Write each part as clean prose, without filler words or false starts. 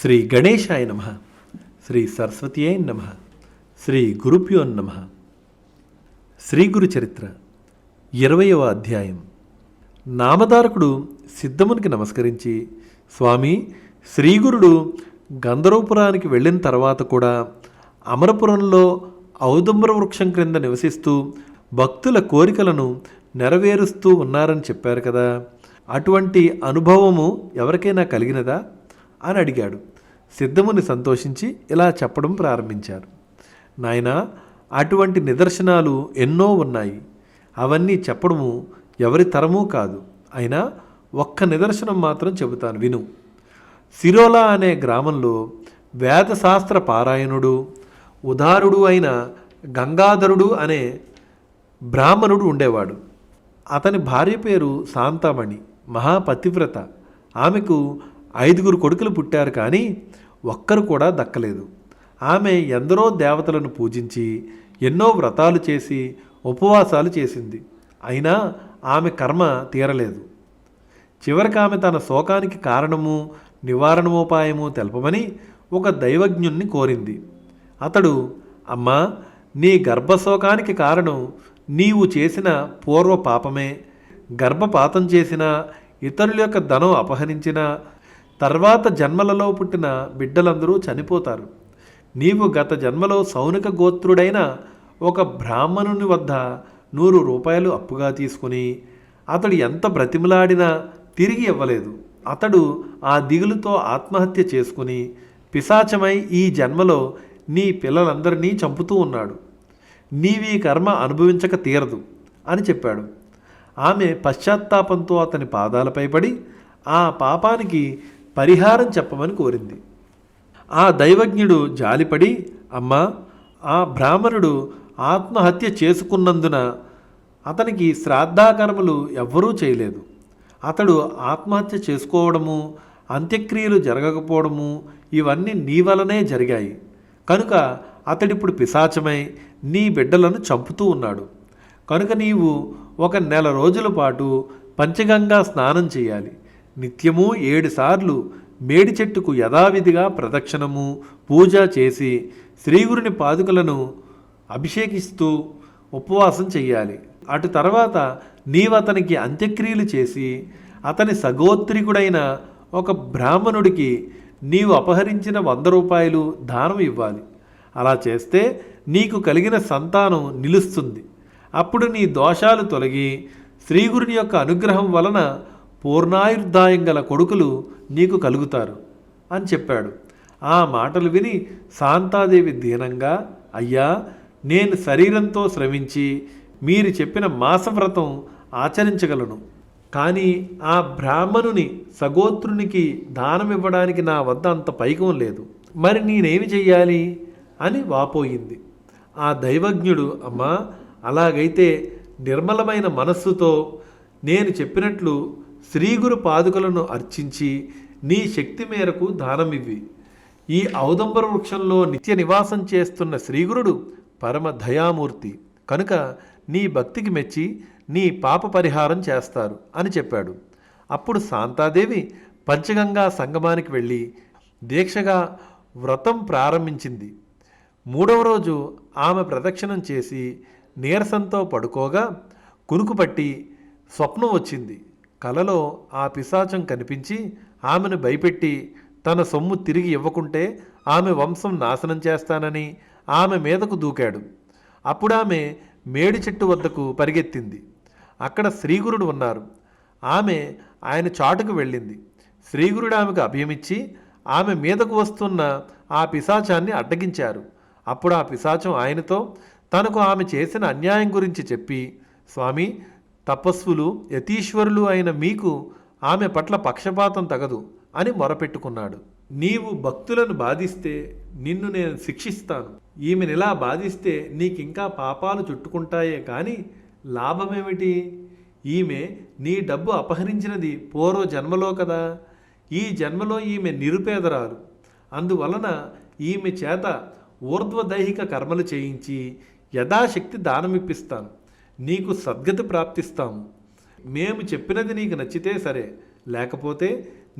శ్రీ గణేశాయ నమ. శ్రీ సరస్వతీయై నమ. శ్రీ గురుభ్యో నమ. శ్రీ గురు చరిత్ర 20వ అధ్యాయం. నామధారకుడు సిద్ధమునికి నమస్కరించి, స్వామి, శ్రీగురుడు గంధర్వపురానికి వెళ్ళిన తర్వాత కూడా అమరపురంలో ఔదంబర వృక్షం క్రింద నివసిస్తూ భక్తుల కోరికలను నెరవేరుస్తూ ఉన్నారని చెప్పారు కదా, అటువంటి అనుభవము ఎవరికైనా కలిగినదా అని అడిగాడు. సిద్ధముని సంతోషించి ఇలా చెప్పడం ప్రారంభించారు. నాయనా, అటువంటి నిదర్శనాలు ఎన్నో ఉన్నాయి. అవన్నీ చెప్పడము ఎవరి తరమూ కాదు. అయినా ఒక్క నిదర్శనం మాత్రం చెబుతాను, విను. సిరోలా అనే గ్రామంలో వేదశాస్త్ర పారాయణుడు, ఉదారుడు అయిన గంగాధరుడు అనే బ్రాహ్మణుడు ఉండేవాడు. అతని భార్య పేరు శాంతామణి, మహాపతివ్రత. ఆమెకు 5 కొడుకులు పుట్టారు, కానీ ఒక్కరు కూడా దక్కలేదు. ఆమె ఎందరో దేవతలను పూజించి ఎన్నో వ్రతాలు చేసి ఉపవాసాలు చేసింది. అయినా ఆమె కర్మ తీరలేదు. చివరికి ఆమె తన శోకానికి కారణము, నివారణోపాయము తెలపమని ఒక దైవజ్ఞుణ్ణి కోరింది. అతడు, అమ్మా, నీ గర్భశోకానికి కారణం నీవు చేసిన పూర్వ పాపమే. గర్భపాతం చేసిన, ఇతరుల యొక్క ధనం అపహరించిన, తర్వాత జన్మలలో పుట్టిన బిడ్డలందరూ చనిపోతారు. నీవు గత జన్మలో సౌనిక గోత్రుడైన ఒక బ్రాహ్మణుని వద్ద 100 రూపాయలు అప్పుగా తీసుకుని అతడు ఎంత బ్రతిమలాడినా తిరిగి ఇవ్వలేదు. అతడు ఆ దిగులుతో ఆత్మహత్య చేసుకుని పిశాచమై ఈ జన్మలో నీ పిల్లలందరినీ చంపుతూ ఉన్నాడు. నీవీ కర్మ అనుభవించక తీరదు అని చెప్పాడు. ఆమె పశ్చాత్తాపంతో అతని పాదాలపై పడి ఆ పాపానికి పరిహారం చెప్పమని కోరింది. ఆ దైవజ్ఞుడు జాలిపడి, అమ్మా, ఆ బ్రాహ్మణుడు ఆత్మహత్య చేసుకున్నందున అతనికి శ్రాద్ధాకర్మలు ఎవ్వరూ చేయలేదు. అతడు ఆత్మహత్య చేసుకోవడము, అంత్యక్రియలు జరగకపోవడము ఇవన్నీ నీ వలనే జరిగాయి. కనుక అతడిప్పుడు పిశాచమై నీ బిడ్డలను చంపుతూ ఉన్నాడు. కనుక నీవు 1 నెల రోజుల పాటు పంచగంగా స్నానం చేయాలి. నిత్యము 7 సార్లు మేడి చెట్టుకు యథావిధిగా ప్రదక్షిణము, పూజ చేసి శ్రీగురుని పాదుకలను అభిషేకిస్తూ ఉపవాసం చెయ్యాలి. అటు తర్వాత నీవతనికి అంత్యక్రియలు చేసి అతని సగోత్రికుడైన ఒక బ్రాహ్మణుడికి నీవు అపహరించిన 100 రూపాయలు దానం ఇవ్వాలి. అలా చేస్తే నీకు కలిగిన సంతానం నిలుస్తుంది. అప్పుడు నీ దోషాలు తొలగి శ్రీగురుని యొక్క అనుగ్రహం వలన పూర్ణాయుర్దాయం గల కొడుకులు నీకు కలుగుతారు అని చెప్పాడు. ఆ మాటలు విని శాంతాదేవి దీనంగా, అయ్యా, నేను శరీరంతో శ్రమించి మీరు చెప్పిన మాసవ్రతం ఆచరించగలను, కానీ ఆ బ్రాహ్మణుని సగోత్రునికి దానం ఇవ్వడానికి నా వద్ద అంత పైకం లేదు. మరి నేనేమి చెయ్యాలి అని వాపోయింది. ఆ దైవజ్ఞుడు, అమ్మా, అలాగైతే నిర్మలమైన మనస్సుతో నేను చెప్పినట్లు శ్రీగురు పాదుకలను అర్చించి నీ శక్తి మేరకు దానమివ్వి. ఈ ఔదంబర వృక్షంలో నిత్య నివాసం చేస్తున్న శ్రీగురుడు పరమ దయామూర్తి కనుక నీ భక్తికి మెచ్చి నీ పాప పరిహారం చేస్తారు అని చెప్పాడు. అప్పుడు శాంతాదేవి పంచగంగా సంగమానికి వెళ్ళి దీక్షగా వ్రతం ప్రారంభించింది. 3వ రోజు ఆమె ప్రదక్షిణం చేసి నీరసంతో పడుకోగా కునుకుపట్టి స్వప్నం వచ్చింది. కలలో ఆ పిశాచం కనిపించి ఆమెను భయపెట్టి తన సొమ్ము తిరిగి ఇవ్వకుంటే ఆమె వంశం నాశనం చేస్తానని ఆమె మీదకు దూకాడు. అప్పుడు ఆమె మేడి చెట్టు వద్దకు పరిగెత్తింది. అక్కడ శ్రీగురుడు ఉన్నారు. ఆమె ఆయన చాటుకు వెళ్ళింది. శ్రీగురుడు ఆమెకు అభయమిచ్చి ఆమె మీదకు వస్తున్న ఆ పిశాచాన్ని అడ్డగించారు. అప్పుడు ఆ పిశాచం ఆయనతో తనకు ఆమె చేసిన అన్యాయం గురించి చెప్పి, స్వామి, తపస్సులు యతీశ్వరులు అయిన మీకు ఆమె పట్ల పక్షపాతం తగదు అని మొరపెట్టుకున్నాడు. నీవు భక్తులను బాధిస్తే నిన్ను నేను శిక్షిస్తాను. ఈమెనిలా బాధిస్తే నీకింకా పాపాలు చుట్టుకుంటాయే కానీ లాభమేమిటి? ఈమె నీ డబ్బు అపహరించినది పూర్వ జన్మలో కదా. ఈ జన్మలో ఈమె నిరుపేదరాలు. అందువలన ఈమె చేత ఊర్ధ్వదైహిక కర్మలు చేయించి యథాశక్తి దానమిప్పిస్తాను. నీకు సద్గతి ప్రాప్తిస్తాము. మేము చెప్పినది నీకు నచ్చితే సరే, లేకపోతే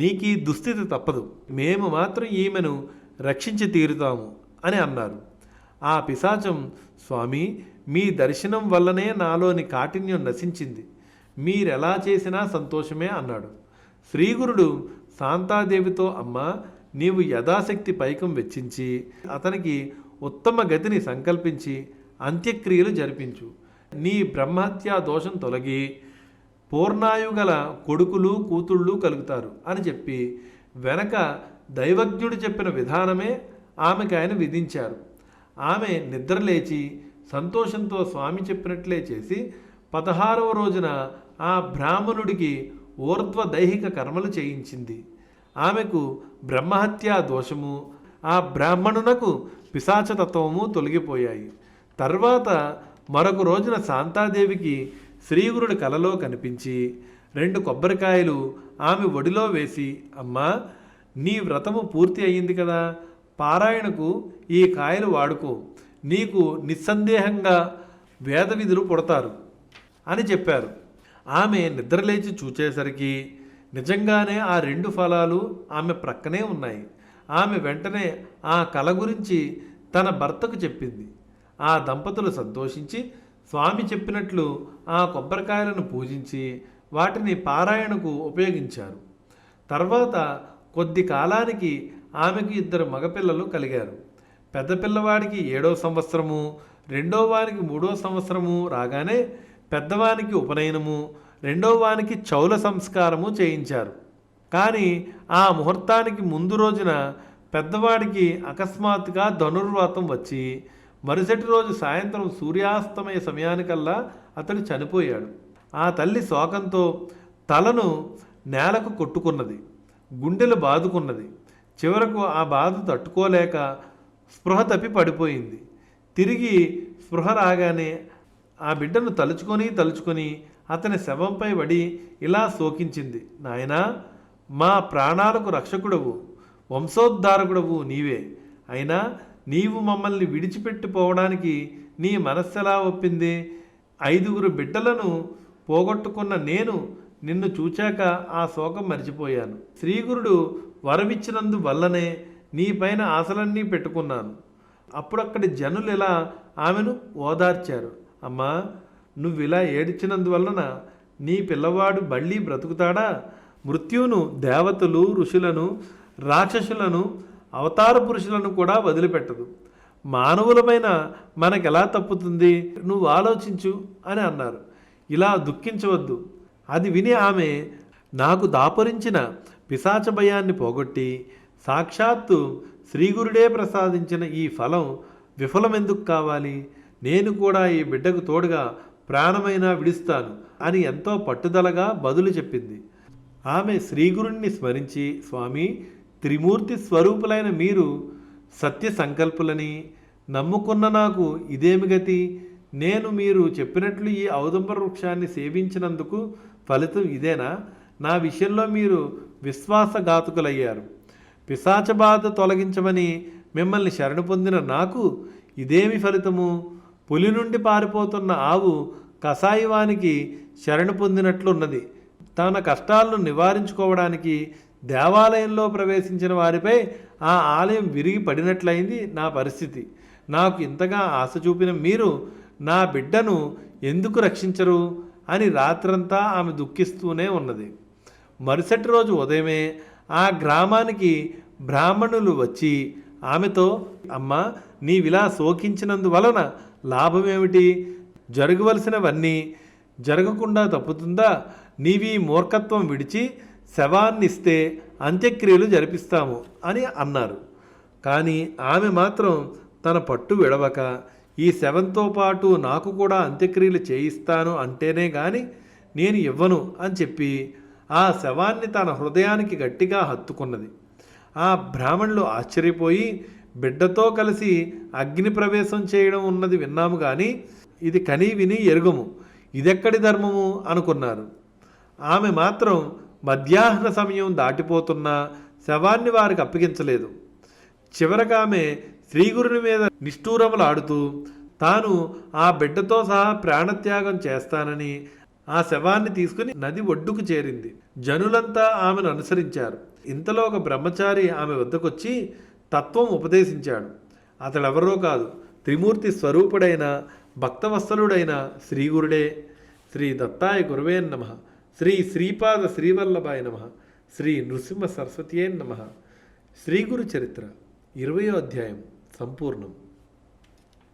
నీకీ దుస్థితి తప్పదు, మేము మాత్రం ఈమెను రక్షించి తీరుతాము అని అన్నారు. ఆ పిశాచం, స్వామి, మీ దర్శనం వల్లనే నాలోని కాఠిన్యం నశించింది, మీరెలా చేసినా సంతోషమే అన్నాడు. శ్రీగురుడు శాంతాదేవితో, అమ్మ, నీవు యథాశక్తి పైకం వెచ్చించి అతనికి ఉత్తమ గతిని సంకల్పించి అంత్యక్రియలు జరిపించు. నీ బ్రహ్మహత్యా దోషం తొలగి పూర్ణాయుగల కొడుకులు కూతుళ్ళు కలుగుతారు అని చెప్పి వెనక దైవజ్ఞుడు చెప్పిన విధానమే ఆమెకు ఆయన విధించారు. ఆమె నిద్రలేచి సంతోషంతో స్వామి చెప్పినట్లే చేసి 16వ రోజున ఆ బ్రాహ్మణుడికి ఊర్ధ్వ దైహిక కర్మలు చేయించింది. ఆమెకు బ్రహ్మహత్యా దోషము, ఆ బ్రాహ్మణునకు పిశాచతత్వము తొలగిపోయాయి. తర్వాత మరొక రోజున శాంతాదేవికి శ్రీగురుడు కలలో కనిపించి 2 కొబ్బరికాయలు ఆమె ఒడిలో వేసి, అమ్మా, నీ వ్రతము పూర్తి అయ్యింది కదా, పారాయణకు ఈ కాయలు వాడుకో, నీకు నిస్సందేహంగా వేద విధులు పుడతారు అని చెప్పారు. ఆమె నిద్రలేచి చూచేసరికి నిజంగానే ఆ 2 ఫలాలు ఆమె ప్రక్కనే ఉన్నాయి. ఆమె వెంటనే ఆ కల గురించి తన భర్తకు చెప్పింది. ఆ దంపతులు సంతోషించి స్వామి చెప్పినట్లు ఆ కొబ్బరికాయలను పూజించి వాటిని పారాయణకు ఉపయోగించారు. తర్వాత కొద్ది కాలానికి ఆమెకు 2 మగపిల్లలు కలిగారు. పెద్ద పిల్లవాడికి 7వ సంవత్సరము, రెండో వానికి 3వ సంవత్సరము రాగానే పెద్దవానికి ఉపనయనము, రెండో వానికి చౌల సంస్కారము చేయించారు. కానీ ఆ ముహూర్తానికి ముందు రోజున పెద్దవాడికి అకస్మాత్తుగా ధనుర్వాతం వచ్చి మరుసటి రోజు సాయంత్రం సూర్యాస్తమయ సమయానికల్లా అతడు చనిపోయాడు. ఆ తల్లి శోకంతో తలను నేలకు కొట్టుకున్నది, గుండెలు బాదుకున్నది. చివరకు ఆ బాధ తట్టుకోలేక స్పృహ తప్పి పడిపోయింది. తిరిగి స్పృహ రాగానే ఆ బిడ్డను తలుచుకొని అతని శవంపై పడి ఇలా శోకించింది, నాయనా, మా ప్రాణాలకు రక్షకుడవు, వంశోద్ధారకుడవు నీవే. అయినా నీవు మమ్మల్ని విడిచిపెట్టిపోవడానికి నీ మనస్సెలా ఒప్పింది? 5గురు బిడ్డలను పోగొట్టుకున్న నేను నిన్ను చూచాక ఆ శోకం మర్చిపోయాను. శ్రీగురుడు వరమిచ్చినందు వల్లనే నీపైన ఆశలన్నీ పెట్టుకున్నాను. అప్పుడక్కడి జనులు ఇలా ఆమెను ఓదార్చారు. అమ్మా, నువ్విలా ఏడ్చినందువలన నీ పిల్లవాడు మళ్ళీ బ్రతుకుతాడా? మృత్యువును దేవతలు, ఋషులను, రాక్షసులను, అవతార పురుషులను కూడా వదిలిపెట్టదు. మానవులమైన మనకెలా తప్పుతుంది? నువ్వు ఆలోచించు అని అన్నారు. ఇలా దుఃఖించవద్దు. అది విని ఆమె, నాకు దాపురించిన పిశాచ భయాన్ని పోగొట్టి సాక్షాత్తు శ్రీగురుడే ప్రసాదించిన ఈ ఫలం విఫలమెందుకు కావాలి? నేను కూడా ఈ బిడ్డకు తోడుగా ప్రాణమైనా విడుస్తాను అని ఎంతో పట్టుదలగా బదులు చెప్పింది. ఆమె శ్రీగురుణ్ణి స్మరించి, స్వామి, త్రిమూర్తి స్వరూపులైన మీరు సత్య సంకల్పులని నమ్ముకున్న నాకు ఇదేమి గతి? నేను మీరు చెప్పినట్లు ఈ ఔదంబర వృక్షాన్ని సేవించినందుకు ఫలితం ఇదేనా? నా విషయంలో మీరు విశ్వాసఘాతుకులయ్యారు. పిశాచ బాధ తొలగించమని మిమ్మల్ని శరణు పొందిన నాకు ఇదేమి ఫలితము? పులి నుండి పారిపోతున్న ఆవు కసాయివానికి శరణు పొందినట్లున్నది. తన కష్టాలను నివారించుకోవడానికి దేవాలయంలో ప్రవేశించిన వారిపై ఆ ఆలయం విరిగి పడినట్లయింది నా పరిస్థితి. నాకు ఇంతగా ఆశ చూపిన మీరు నా బిడ్డను ఎందుకు రక్షించరు అని రాత్రంతా ఆమె దుఃఖిస్తూనే ఉన్నది. మరుసటి రోజు ఉదయమే ఆ గ్రామానికి బ్రాహ్మణులు వచ్చి ఆమెతో, అమ్మ, నీవిలా శోకించినందువలన లాభమేమిటి? జరగవలసినవన్నీ జరగకుండా తప్పుతుందా? నీవి మూర్ఖత్వం విడిచి శవాన్నిస్తే అంత్యక్రియలు జరిపిస్తాము అని అన్నారు. కానీ ఆమె మాత్రం తన పట్టు విడవక, ఈ శవంతో పాటు నాకు కూడా అంత్యక్రియలు చేయిస్తాను అంటేనే కానీ నేను ఇవ్వను అని చెప్పి ఆ శవాన్ని తన హృదయానికి గట్టిగా హత్తుకున్నది. ఆ బ్రాహ్మణులు ఆశ్చర్యపోయి, బిడ్డతో కలిసి అగ్ని ప్రవేశం చేయడం ఉన్నది విన్నాము కానీ ఇది కనీ విని ఎరుగము, ఇదెక్కడి ధర్మము అనుకున్నారు. ఆమె మాత్రం మధ్యాహ్న సమయం దాటిపోతున్నా శవాన్ని వారికి అప్పగించలేదు. చివరకామె శ్రీగురుని మీద నిష్ఠూరములాడుతూ తాను ఆ బిడ్డతో సహా ప్రాణత్యాగం చేస్తానని, ఆ శవాన్ని తీసుకుని నది ఒడ్డుకు చేరింది. జనులంతా ఆమెను అనుసరించారు. ఇంతలో ఒక బ్రహ్మచారి ఆమె వద్దకొచ్చి తత్వం ఉపదేశించాడు. అతడెవరో కాదు, త్రిమూర్తి స్వరూపుడైన భక్తవత్సలుడైన శ్రీగురుడే. శ్రీ దత్తాయ గురవే నమః. శ్రీ శ్రీపాద శ్రీవల్లభాయ నమః. శ్రీ నృసింహ సరస్వతియే నమః. శ్రీగురు చరిత్ర 20వ అధ్యాయం సంపూర్ణం.